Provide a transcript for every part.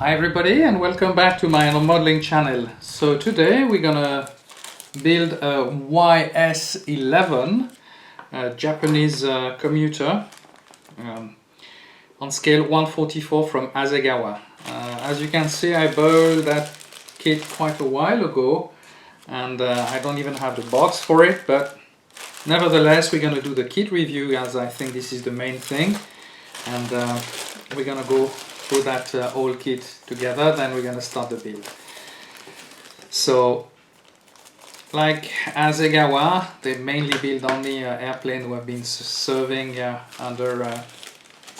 Hi everybody and welcome back to my modeling channel. So today we're gonna build a YS-111 Japanese commuter on scale 144 from Hasegawa. As you can see, I bought that kit quite a while ago and I don't even have the box for it, but nevertheless we're gonna do the kit review as I think this is the main thing, and we're gonna go through that whole kit together, then we're gonna start the build. So like Hasegawa, they mainly build only airplanes who have been serving under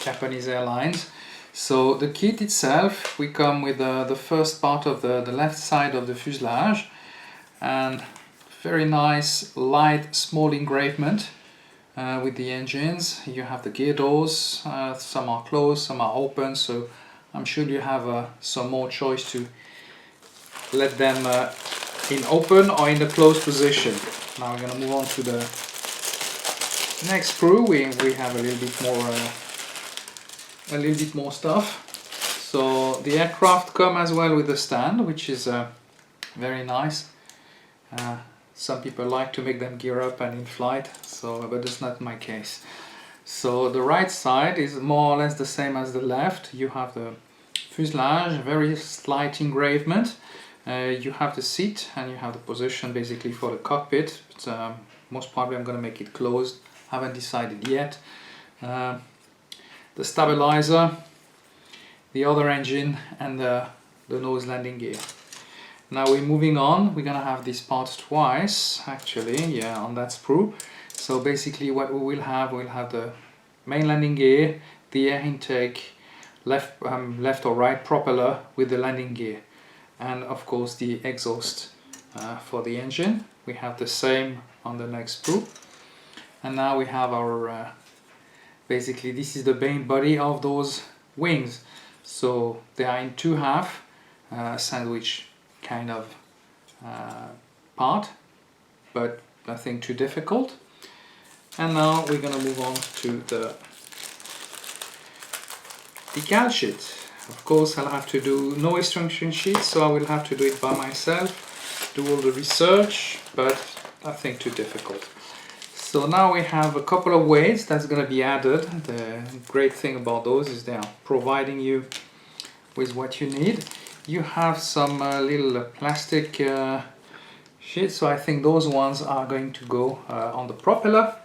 Japanese airlines. So the kit itself, we come with the first part of the left side of the fuselage, and very nice light small engravement with the engines. You have the gear doors, some are closed, some are open, so I'm sure you have some more choice to let them in open or in the closed position. Now we're going to move on to the next screw. We have a little bit more stuff. So the aircraft come as well with a stand, which is very nice. Some people like to make them gear up and in flight, but it's not my case. So the right side is more or less the same as the left. You have the fuselage, very slight engravement. You have the seat and you have the position basically for the cockpit. But, most probably I'm going to make it closed. Haven't decided yet. The stabilizer, the other engine, and the nose landing gear. Now we're moving on. We're gonna have these parts twice, actually, on that sprue. So basically what we'll have the main landing gear, the air intake, left or right propeller with the landing gear, and of course the exhaust for the engine. We have the same on the next sprue. And now we have our, basically this is the main body of those wings. So they are in two half, sandwich kind of part, but nothing too difficult. And now we're going to move on to the decal sheet. Of course I'll have to do no instruction sheet, so I will have to do it by myself, do all the research, but nothing too difficult. So now we have a couple of weights that's going to be added. The great thing about those is they are providing you with what you need. You have some little plastic sheets, so I think those ones are going to go on the propeller,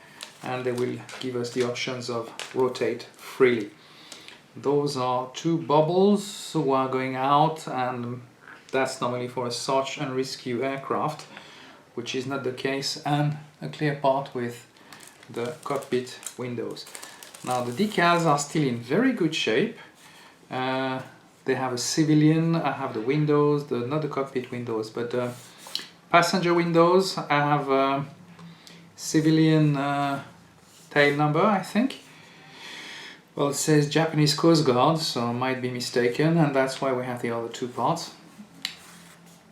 and they will give us the options of rotate freely. Those are two bubbles who are going out, and that's normally for a search and rescue aircraft, which is not the case, and a clear part with the cockpit windows. Now the decals are still in very good shape. They have a civilian, I have the windows, not the cockpit windows, but the passenger windows. I have a civilian tail number, I think. Well, it says Japanese Coast Guard, so I might be mistaken, and that's why we have the other two parts.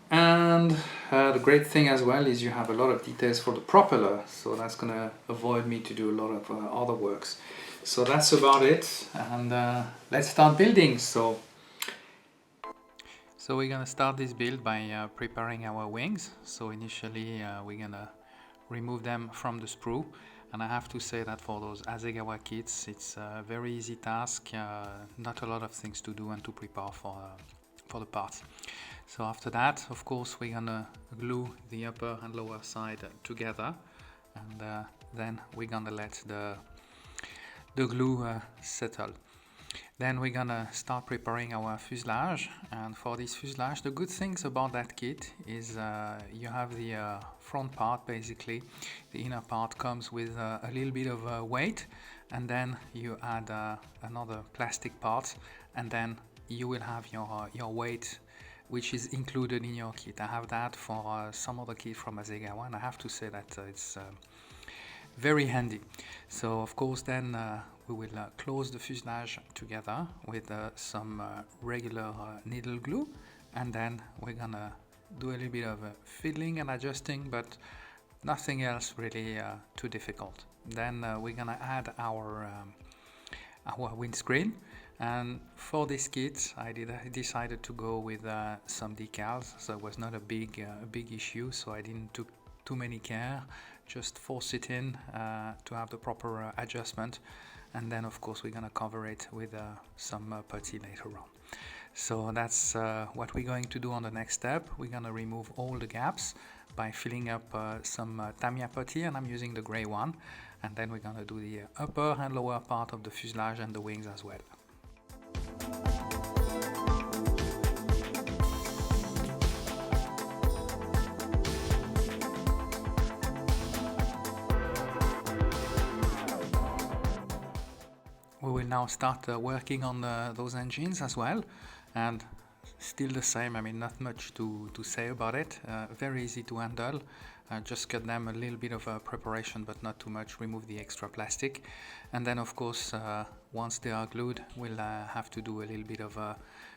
And the great thing as well is you have a lot of details for the propeller, so that's going to avoid me to do a lot of other works. So that's about it, and let's start building. So we're gonna start this build by preparing our wings. So initially we're gonna remove them from the sprue, and I have to say that for those Hasegawa kits it's a very easy task, not a lot of things to do and to prepare for the parts. So after that, of course, we're gonna glue the upper and lower side together, and then we're gonna let the glue settle. Then we're gonna start preparing our fuselage, and for this fuselage, the good things about that kit is you have the front part. Basically the inner part comes with a little bit of weight, and then you add another plastic part, and then you will have your weight, which is included in your kit. I have that for some other kit from Hasegawa, and I have to say that it's very handy. So of course then we will close the fuselage together with some regular needle glue, and then we're gonna do a little bit of fiddling and adjusting, but nothing else really too difficult. Then we're gonna add our windscreen, And for this kit I decided to go with some decals, so it was not a big issue, so I didn't took too many care, just force it in to have the proper adjustment, and then of course we're gonna cover it with some putty later on. So that's what we're going to do on the next step. We're gonna remove all the gaps by filling up some Tamiya putty, and I'm using the gray one, and then we're gonna do the upper and lower part of the fuselage and the wings as well. We will now start working on those engines as well, and still the same, I mean, not much to say about it. Very easy to handle, just cut them a little bit of preparation, but not too much. Remove the extra plastic, and then of course once they are glued, we'll have to do a little bit of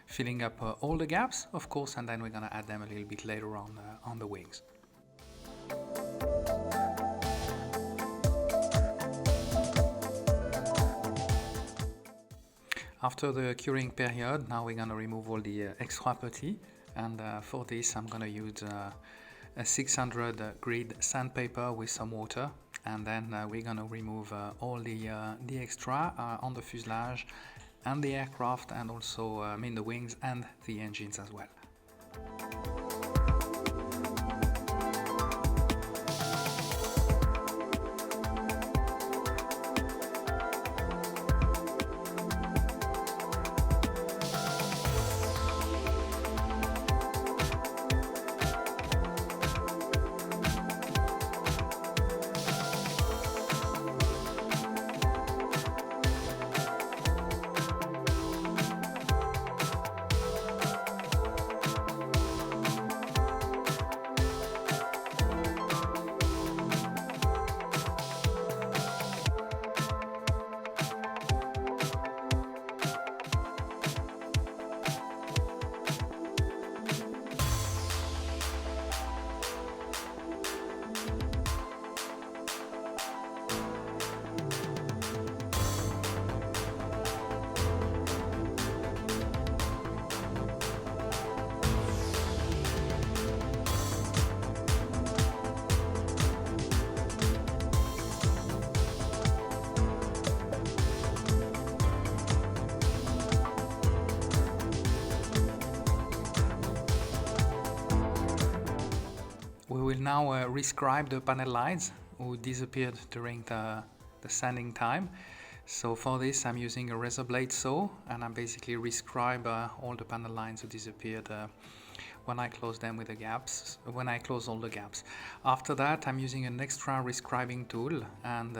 filling up all the gaps, of course, and then we're gonna add them a little bit later on the wings. After the curing period, now we're gonna remove all the extra putty, and for this I'm gonna use a 600 grit sandpaper with some water, and then we're gonna remove all the extra on the fuselage and the aircraft, and also I mean the wings and the engines as well. We will now rescribe the panel lines who disappeared during the sanding time. So for this I'm using a razor blade saw, and I basically rescribe all the panel lines who disappeared when I close them with the gaps, when I close all the gaps. After that I'm using an extra rescribing tool, and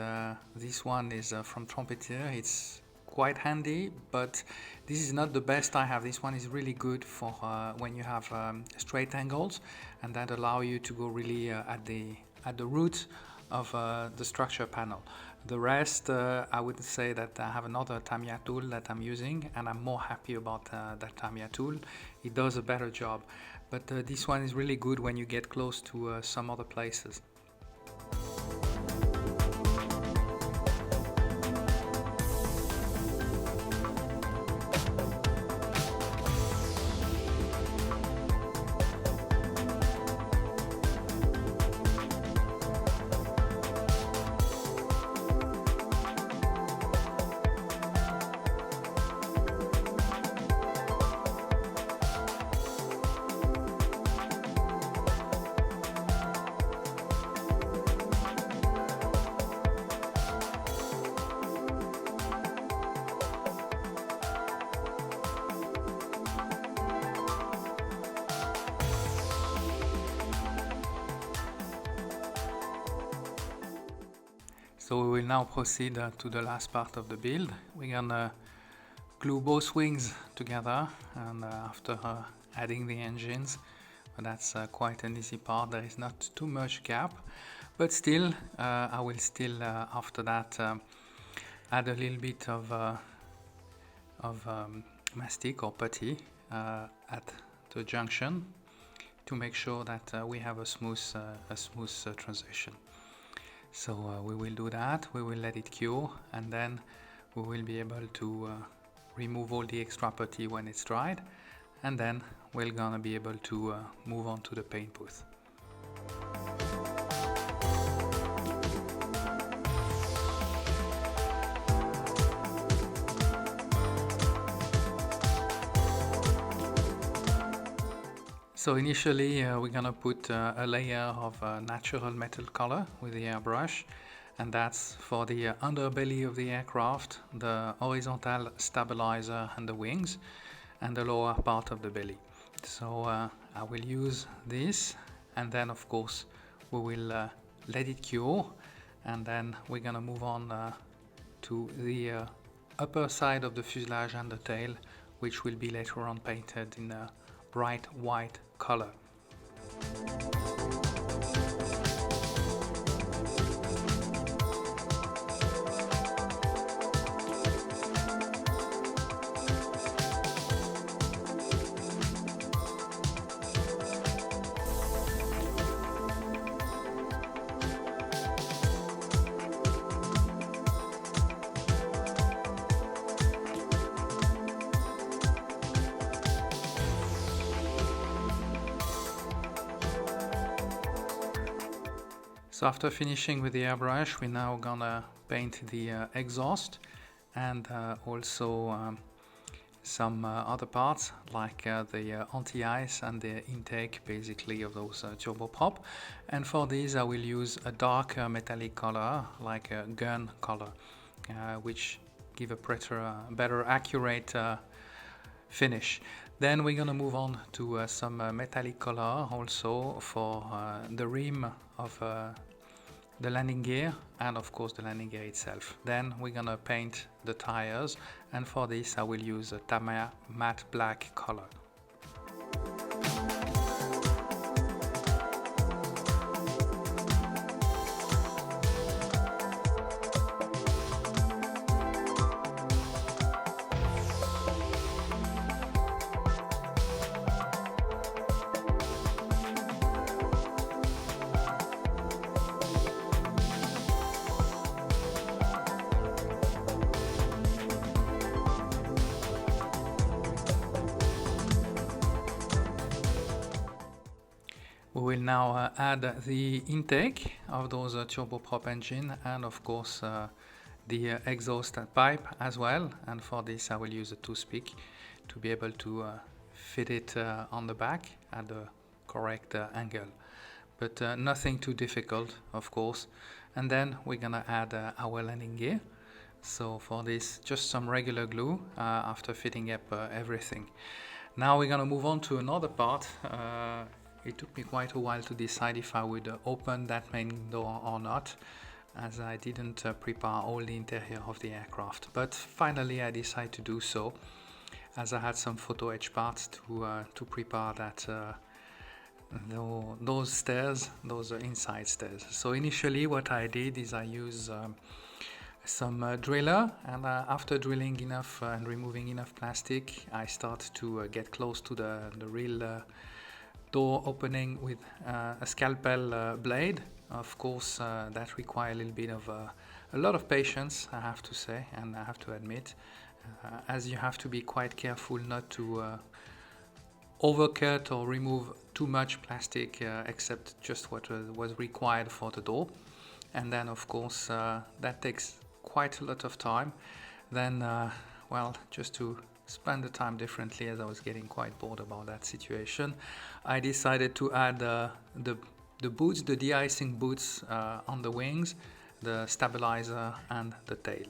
this one is from Trompeter. It's quite handy, but this is not the best I have. This one is really good for when you have straight angles, and that allow you to go really at the root of the structure panel. The rest I would say that I have another Tamiya tool that I'm using, and I'm more happy about that Tamiya tool. It does a better job, but this one is really good when you get close to some other places. So we will now proceed to the last part of the build. We're gonna glue both wings together, and after adding the engines, that's quite an easy part. There is not too much gap, but still I will still after that add a little bit of mastic or putty at the junction to make sure that we have a smooth transition. So we will do that, we will let it cure, and then we will be able to remove all the extra putty when it's dried, and then we're gonna be able to move on to the paint booth. So initially we're gonna put a layer of natural metal color with the airbrush, and that's for the underbelly of the aircraft, the horizontal stabilizer and the wings, and the lower part of the belly. So I will use this, and then of course we will let it cure, and then we're gonna move on to the upper side of the fuselage and the tail, which will be later on painted in a bright white color. So after finishing with the airbrush, we're now gonna paint the exhaust and also some other parts like the anti-ice and the intake basically of those turboprop. And for these I will use a darker metallic color like a gun color, which give a better accurate finish. Then we're gonna move on to some metallic color also for the rim of the landing gear and of course the landing gear itself. Then we're gonna paint the tires, and for this I will use a Tamiya matte black color. We will now add the intake of those turboprop engine and of course the exhaust pipe as well, and for this I will use a toothpick to be able to fit it on the back at the correct angle, but nothing too difficult of course. And then we're gonna add our landing gear. So for this, just some regular glue after fitting up everything. Now we're gonna move on to another part. It took me quite a while to decide if I would open that main door or not, as I didn't prepare all the interior of the aircraft. But finally I decided to do so, as I had some photo etch parts to prepare that those stairs, those inside stairs. So initially what I did is I used some driller, and after drilling enough and removing enough plastic, I start to get close to the real door opening with a scalpel blade. Of course that requires a little bit of a lot of patience, I have to say, and I have to admit, as you have to be quite careful not to overcut or remove too much plastic except just what was required for the door. And then of course that takes quite a lot of time. Then well, just to spend the time differently, as I was getting quite bored about that situation, I decided to add the boots, the de-icing boots on the wings, the stabilizer and the tail.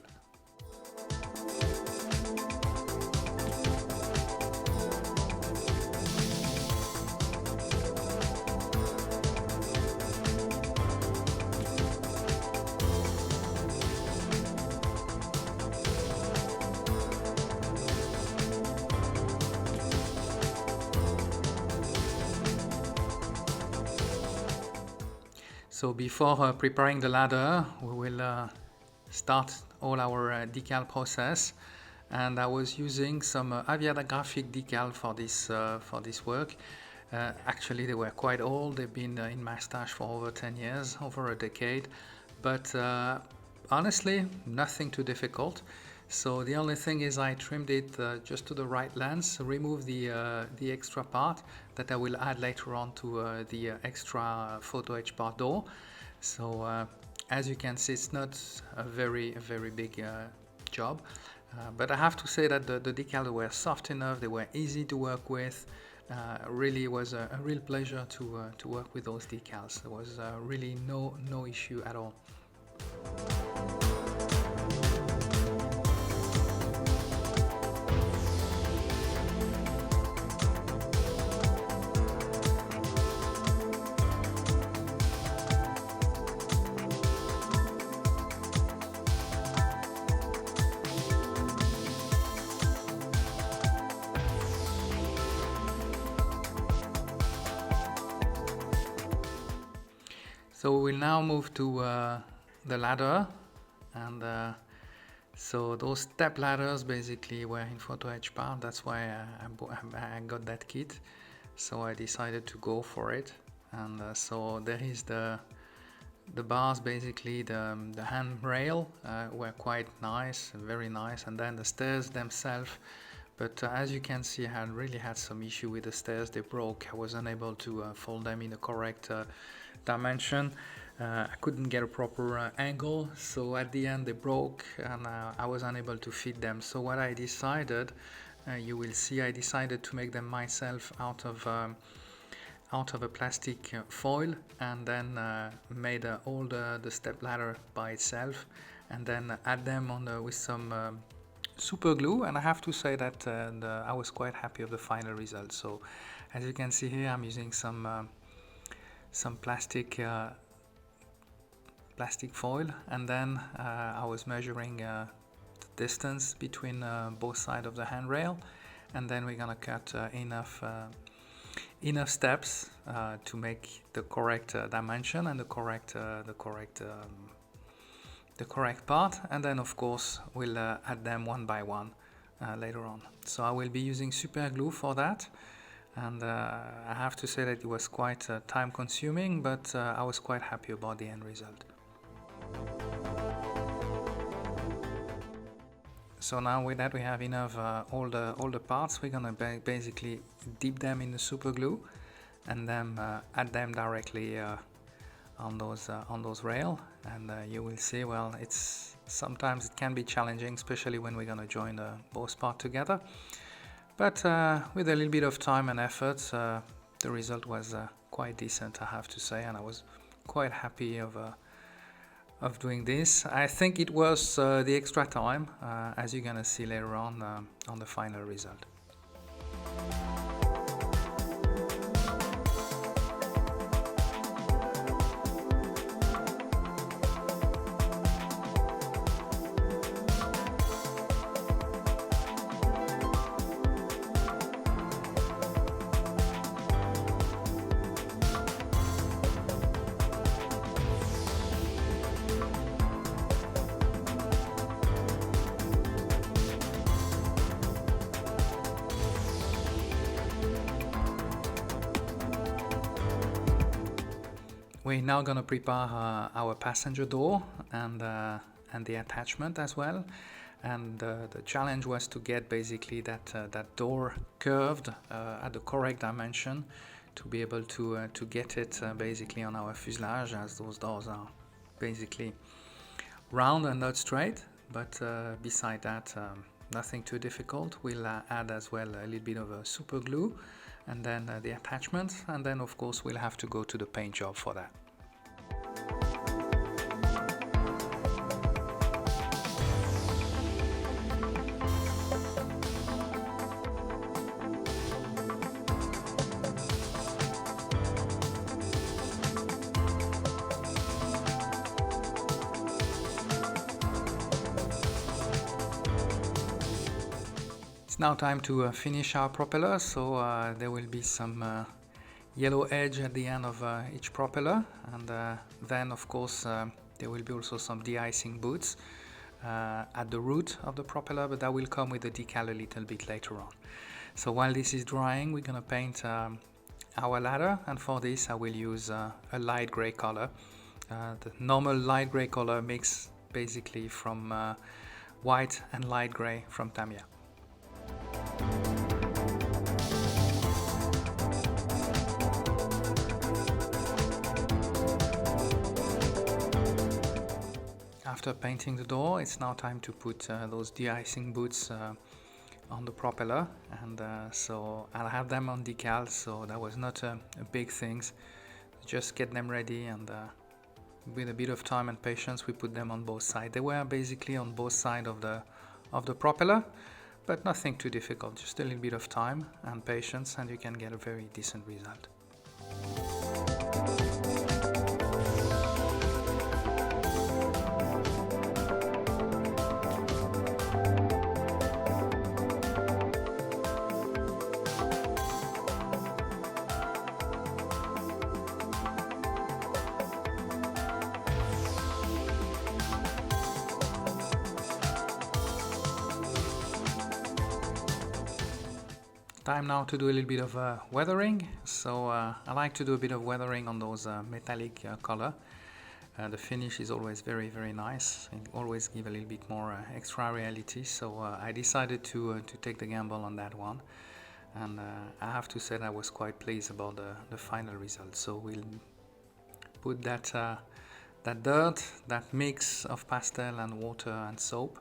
So before preparing the ladder, we will start all our decal process, and I was using some Aviagraphic decal for this work. Actually they were quite old, they've been in my stash for over 10 years, over a decade, but honestly nothing too difficult. So the only thing is I trimmed it just to the right length, remove the extra part that I will add later on to the extra photo etch part door. So as you can see, it's not a very big job, but I have to say that the decals were soft enough, they were easy to work with. Really was a real pleasure to work with those decals. There was really no issue at all. So we will now move to the ladder, and so those step ladders basically were in photo etch part. That's why I got that kit. So I decided to go for it, and so there is the bars, basically the handrail were quite nice, very nice, and then the stairs themselves. But as you can see, I really had some issue with the stairs. They broke. I was unable to fold them in the correct dimension. I couldn't get a proper angle, so at the end they broke, and I was unable to fit them. So what I decided, you will see, I decided to make them myself out of a plastic foil, and then made all the step ladder by itself, and then add them on with some super glue. And I have to say that I was quite happy of the final result. So as you can see here, I'm using some plastic foil, and then I was measuring the distance between both sides of the handrail, and then we're gonna cut enough steps to make the correct dimension and the correct part, and then of course we'll add them one by one later on. So I will be using super glue for that, and I have to say that it was quite time consuming, but I was quite happy about the end result. So now with that we have enough all the parts. We're gonna basically dip them in the super glue and then add them directly on those rails, and you will see, well, it's sometimes it can be challenging, especially when we're gonna join both parts together. But with a little bit of time and effort, the result was quite decent, I have to say, and I was quite happy of doing this. I think it was the extra time, as you're gonna see later on the final result. We're now going to prepare our passenger door and the attachment as well. And the challenge was to get basically that door curved at the correct dimension to be able to get it basically on our fuselage, as those doors are basically round and not straight. But beside that, nothing too difficult. We'll add as well a little bit of a super glue, and then the attachment, and then of course we'll have to go to the paint job for that. It's now time to finish our propeller, so there will be some yellow edge at the end of each propeller, and then of course there will be also some de-icing boots at the root of the propeller, but that will come with the decal a little bit later on. So while this is drying, we're gonna paint our ladder, and for this I will use a light gray color. The normal light gray color mix basically from white and light grey from Tamiya. After painting the door, it's now time to put those de-icing boots on the propeller, and so I'll have them on decals, so that was not a big thing. Just get them ready, and with a bit of time and patience we put them on both sides. They were basically on both sides of the propeller, but nothing too difficult, just a little bit of time and patience and you can get a very decent result. Time now to do a little bit of weathering. So I like to do a bit of weathering on those metallic color. The finish is always very, very nice. It always gives a little bit more extra reality. So I decided to take the gamble on that one. And I have to say that I was quite pleased about the final result. So we'll put that dirt, that mix of pastel and water and soap,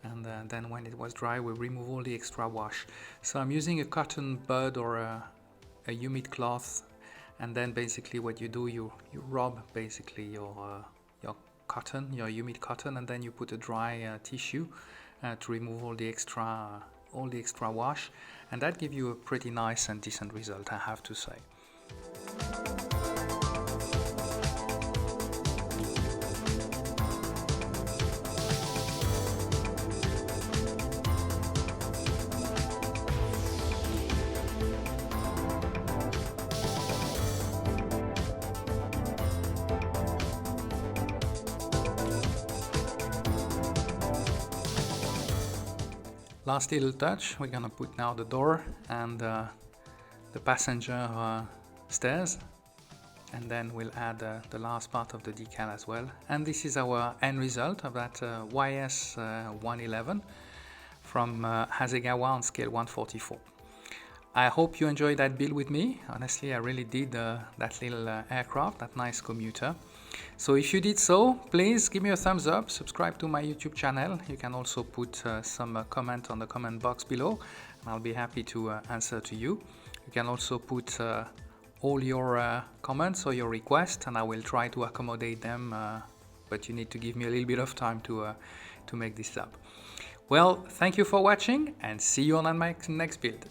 and then when it was dry we remove all the extra wash. So I'm using a cotton bud or a humid cloth, and then basically what you do, you rub basically your cotton, your humid cotton, and then you put a dry tissue to remove all the extra wash, and that gives you a pretty nice and decent result, I have to say. Last little touch, we're gonna put now the door and the passenger stairs, and then we'll add the last part of the decal as well. And this is our end result of that YS-111 from Hasegawa on scale 144. I hope you enjoyed that build with me. Honestly, I really did that little aircraft, that nice commuter. So if you did so, please give me a thumbs up, subscribe to my YouTube channel. You can also put some comment on the comment box below, and I'll be happy to answer to you. You can also put all your comments or your requests, and I will try to accommodate them, but you need to give me a little bit of time to make this up. Well, thank you for watching, and see you on my next build.